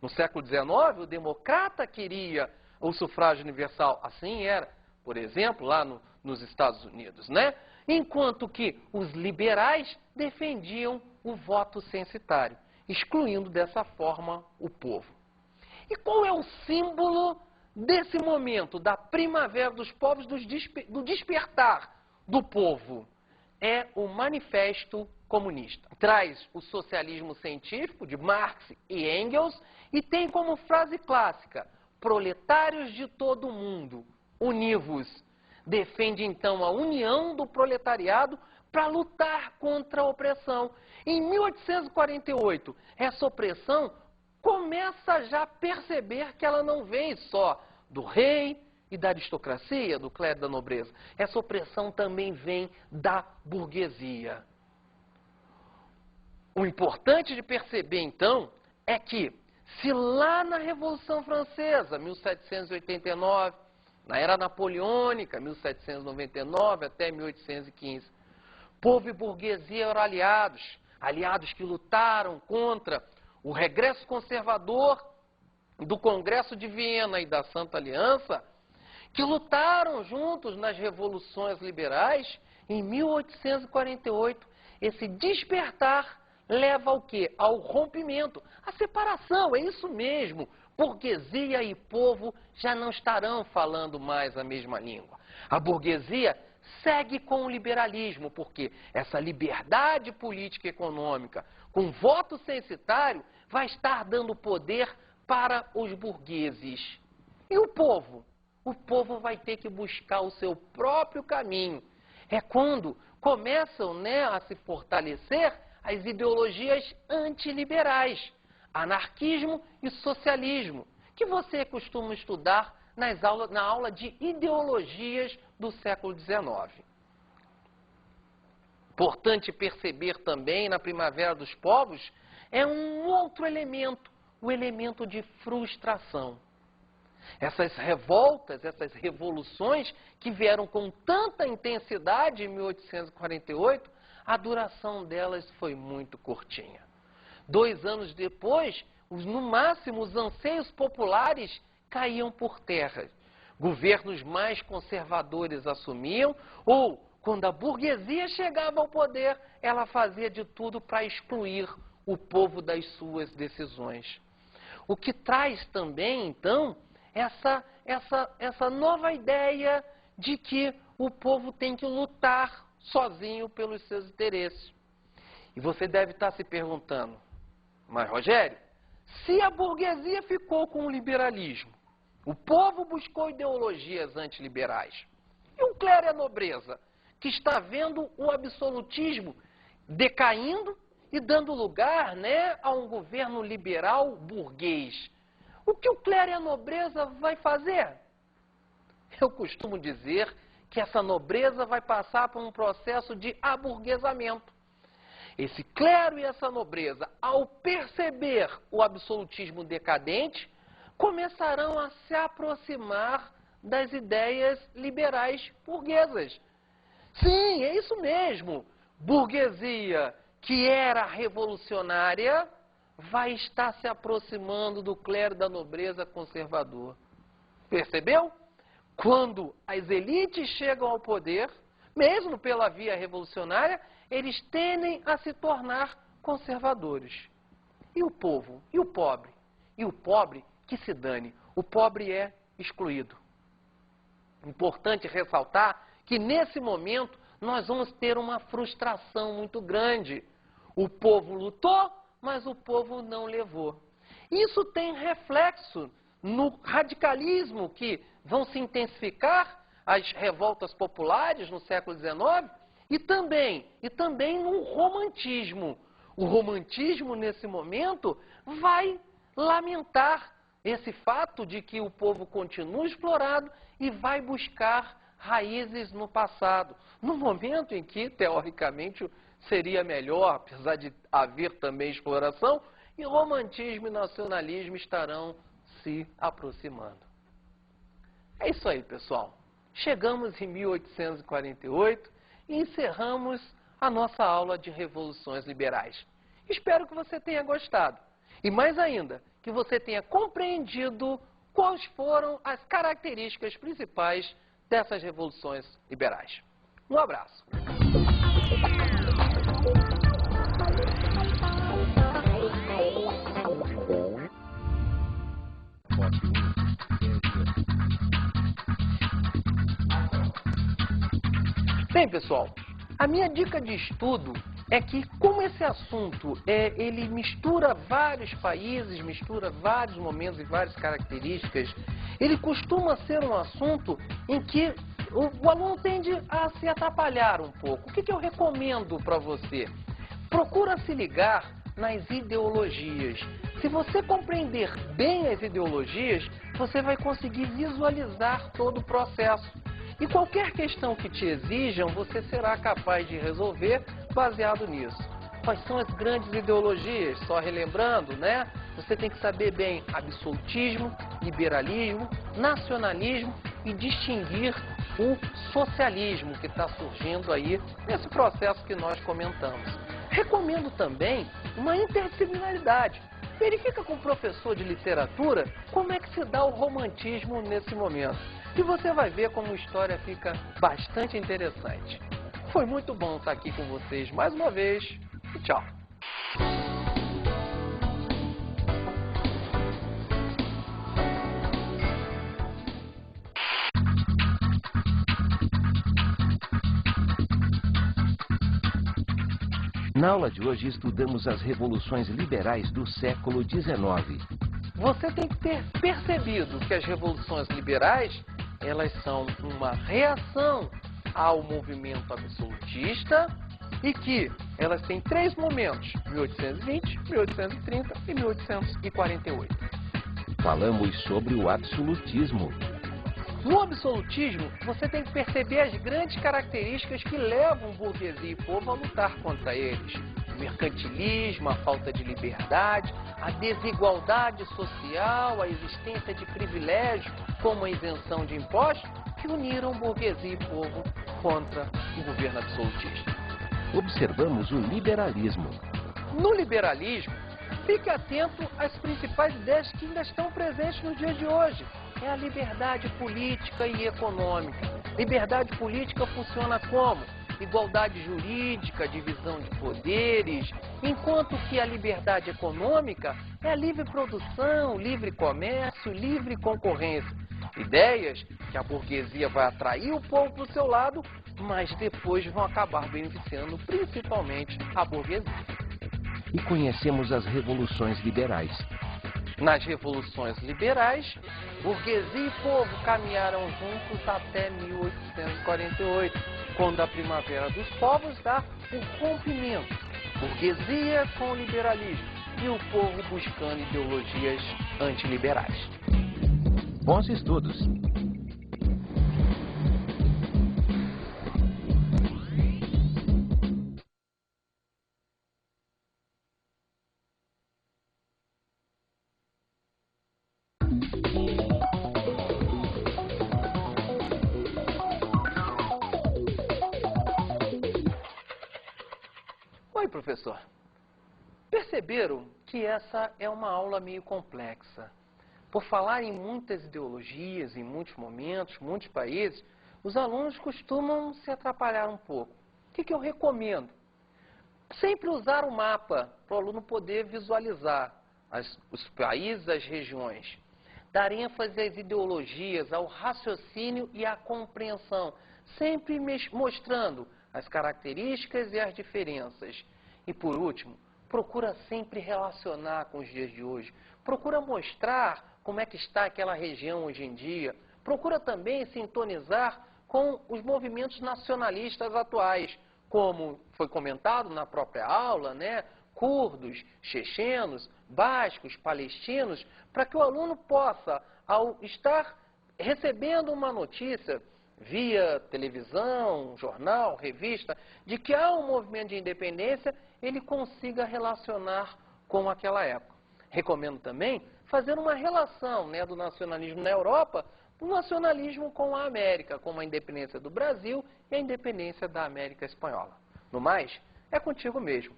No século XIX, o democrata queria o sufrágio universal. Assim era, por exemplo, lá nos Estados Unidos, né? Enquanto que os liberais defendiam o voto censitário, excluindo dessa forma o povo. E qual é o símbolo desse momento, da primavera dos povos, do despertar do povo? É o Manifesto Comunista. Traz o socialismo científico de Marx e Engels e tem como frase clássica: proletários de todo o mundo, univos. Defende então a união do proletariado para lutar contra a opressão. Em 1848, essa opressão começa já a perceber que ela não vem só do rei e da aristocracia, do clero da nobreza. Essa opressão também vem da burguesia. O importante de perceber, então, é que se lá na Revolução Francesa, 1789, na Era Napoleônica, 1799 até 1815, povo e burguesia eram aliados, aliados que lutaram contra o regresso conservador do Congresso de Viena e da Santa Aliança, que lutaram juntos nas revoluções liberais. Em 1848, esse despertar leva ao quê? Ao rompimento, à separação, é isso mesmo. Burguesia e povo já não estarão falando mais a mesma língua. A burguesia segue com o liberalismo, porque essa liberdade política e econômica, com voto censitário, vai estar dando poder para os burgueses. E o povo? O povo vai ter que buscar o seu próprio caminho. É quando começam, a se fortalecer as ideologias antiliberais, anarquismo e socialismo, que você costuma estudar na aula de ideologias do século XIX. Importante perceber também na Primavera dos Povos é um outro elemento, o elemento de frustração. Essas revoltas, essas revoluções que vieram com tanta intensidade em 1848, a duração delas foi muito curtinha. 2 anos depois, no máximo, os anseios populares caíam por terra. Governos mais conservadores assumiam, ou, quando a burguesia chegava ao poder, ela fazia de tudo para excluir o povo das suas decisões. O que traz também, então, essa nova ideia de que o povo tem que lutar sozinho pelos seus interesses. E você deve estar se perguntando: mas, Rogério, se a burguesia ficou com o liberalismo, o povo buscou ideologias antiliberais, e o clero e a nobreza, que está vendo o absolutismo decaindo e dando lugar, a um governo liberal burguês, o que o clero e a nobreza vai fazer? Eu costumo dizer que essa nobreza vai passar por um processo de aburguesamento. Esse clero e essa nobreza, ao perceber o absolutismo decadente, começarão a se aproximar das ideias liberais burguesas. Sim, é isso mesmo. Burguesia, que era revolucionária, vai estar se aproximando do clero da nobreza conservador. Percebeu? Quando as elites chegam ao poder, mesmo pela via revolucionária, eles tendem a se tornar conservadores. E o povo? E o pobre? E o pobre que se dane. O pobre é excluído. Importante ressaltar que nesse momento nós vamos ter uma frustração muito grande. O povo lutou, mas o povo não levou. Isso tem reflexo no radicalismo, que vão se intensificar as revoltas populares no século XIX, e também no romantismo. O romantismo, nesse momento, vai lamentar esse fato de que o povo continua explorado e vai buscar raízes no passado, no momento em que, teoricamente, seria melhor, apesar de haver também exploração, e romantismo e nacionalismo estarão se aproximando. É isso aí, pessoal. Chegamos em 1848 e encerramos a nossa aula de revoluções liberais. Espero que você tenha gostado. E mais ainda, que você tenha compreendido quais foram as características principais dessas revoluções liberais. Um abraço. Bem, pessoal, a minha dica de estudo é que, como esse assunto ele mistura vários países, mistura vários momentos e várias características, ele costuma ser um assunto em que o aluno tende a se atrapalhar um pouco. O que eu recomendo para você? Procura se ligar nas ideologias. Se você compreender bem as ideologias, você vai conseguir visualizar todo o processo. E qualquer questão que te exijam, você será capaz de resolver baseado nisso. Quais são as grandes ideologias? Só relembrando, né? Você tem que saber bem absolutismo, liberalismo, nacionalismo e distinguir o socialismo que está surgindo aí nesse processo que nós comentamos. Recomendo também uma interdisciplinaridade. Verifica com o professor de literatura como é que se dá o romantismo nesse momento. E você vai ver como a história fica bastante interessante. Foi muito bom estar aqui com vocês mais uma vez e tchau! Na aula de hoje estudamos as revoluções liberais do século XIX. Você tem que ter percebido que as revoluções liberais, elas são uma reação ao movimento absolutista e que elas têm três momentos: 1820, 1830 e 1848. Falamos sobre o absolutismo. No absolutismo, você tem que perceber as grandes características que levam burguesia e povo a lutar contra eles. O mercantilismo, a falta de liberdade, a desigualdade social, a existência de privilégios, como a isenção de impostos, que uniram burguesia e povo contra o governo absolutista. Observamos o liberalismo. No liberalismo, fique atento às principais ideias que ainda estão presentes no dia de hoje. É a liberdade política e econômica. Liberdade política funciona como? Igualdade jurídica, divisão de poderes, enquanto que a liberdade econômica é a livre produção, livre comércio, livre concorrência. Ideias que a burguesia vai atrair o povo para o seu lado, mas depois vão acabar beneficiando principalmente a burguesia. E conhecemos as revoluções liberais. Nas revoluções liberais, burguesia e povo caminharam juntos até 1848, quando a Primavera dos Povos dá o rompimento. Burguesia com o liberalismo e o povo buscando ideologias antiliberais. Bons estudos! Oi, professor. Perceberam que essa é uma aula meio complexa? Por falar em muitas ideologias, em muitos momentos, muitos países, os alunos costumam se atrapalhar um pouco. O que eu recomendo? Sempre usar o mapa para o aluno poder visualizar os países, as regiões. Dar ênfase às ideologias, ao raciocínio e à compreensão. Sempre mostrando as características e as diferenças. E por último, procura sempre relacionar com os dias de hoje. Procura mostrar como é que está aquela região hoje em dia. Procura também sintonizar com os movimentos nacionalistas atuais, como foi comentado na própria aula, né? Curdos, chechenos, bascos, palestinos, para que o aluno possa, ao estar recebendo uma notícia via televisão, jornal, revista, de que há um movimento de independência, ele consiga relacionar com aquela época. Recomendo também fazer uma relação, né, do nacionalismo na Europa, do nacionalismo com a América, como a independência do Brasil e a independência da América Espanhola. No mais, é contigo mesmo.